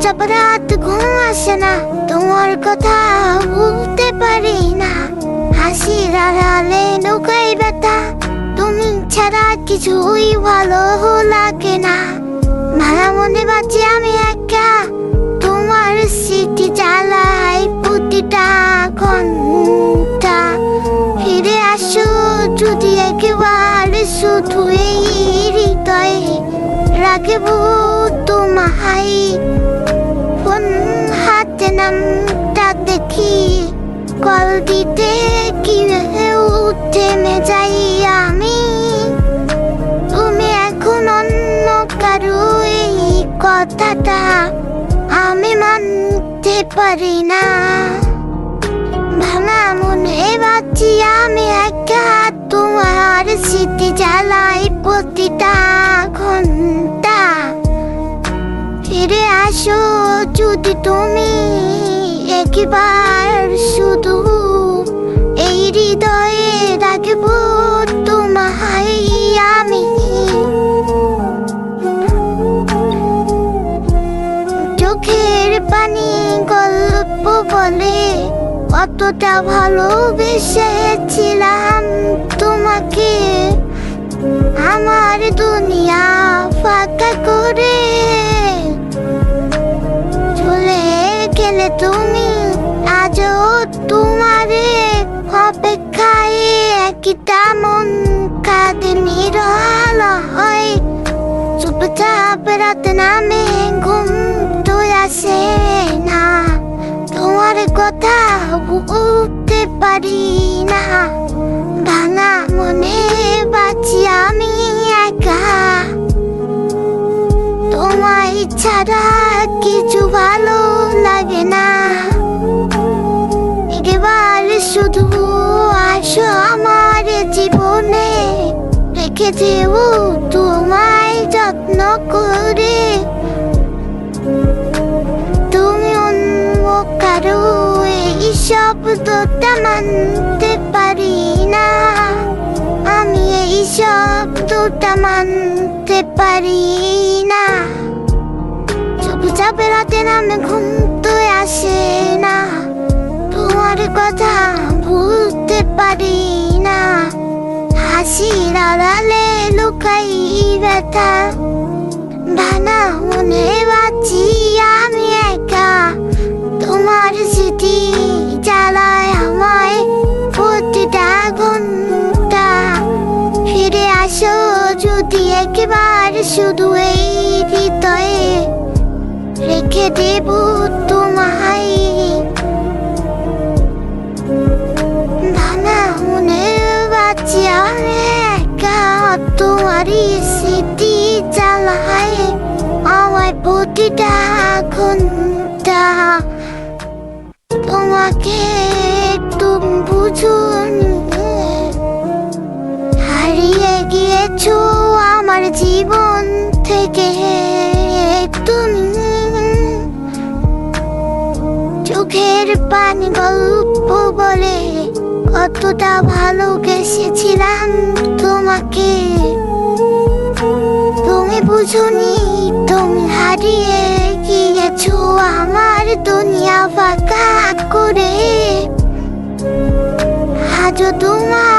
চুপচাপ রাত ঘুম আসে না, তোমার কথা বলতে পারি না। হাসির আড়ালে নৌকায় ব্যথা, তুমি ছাড়া কিছুই ভালো লাগে না। ভাঙা মনে বাঁচি আমি একা, তোমার স্মৃতি জ্বালাই প্রতিটা ঘন্টা। ফিরে আসো যদি একেবারে, শুধু এই হৃদয়ে রাখবো তোমায়। ফোন হাতে নামটা দেখি, কল দিতে কি থেমে যাই আমি। তুমি এখন অন্য কারো, এই কথাটা আমি মানতে পারি না। ভাঙা মনে বাঁচি আমি একা, তোমার স্মৃতি জ্বালাই প্রতিটা ঘন্টা। ফিরে আসো যদি তুমি একবার, শুধু এই হৃদয়ে রাখবো তোমায় আমি। চোখের পানি গল্প বলে, কতটা ভালোবেসেছিলাম তোমাকে। আমার দুনিয়া ফাঁকা করে চলে গেলে তুমি, আজও তোমারে অপেক্ষায় একটা মন কাঁদে নিরল হয়। চুপচাপ রাতে নামে ঘুম তো আসে না, তোমার কথা বুঝতে পারি না। ভাঙা মনে বাঁচি আমি একা, তোমায় ছাড়া কিছু ভালো লাগে না। এবার শুধু আসো আমার জীবনে, রেখে দেব তোমায় যত্ন করে। তুমি অন্য কারো, এই শব্দটা মানতে পারি না। আমি এই শব্দটা মানতে পারি না। চুপচাপ রাতে নামে ঘুম তো আসে না, তোমার কথা ভুলতে পারি না। হাসির আড়ালে লুকাই ব্যথা, ভাঙা মনে বাঁচি আমি একা। তোমার স্মৃতি জ্বালায় আমায় প্রতিটা ঘন্টা। ফিরে আসো যদি একবার, শুধু এই হৃদয়ে রেখে দেব তোমায়। ভাঙা মনে বাঁচি আমি একা, তোমারই স্মৃতি জ্বালায় আমায় প্রতিটা ঘন্টা। তোমাকে একটু বুঝুন, হারিয়ে গিয়েছো আমার জীবন থেকে তুমি। চোখের পানি গল্প বলে, কতটা ভালোবেসেছিলাম তোমাকে। তুমি বুঝুনি, তুমি হারিয়ে গিয়েছো আমার দুনিয়া ফাঁকা করে। আজও তোমার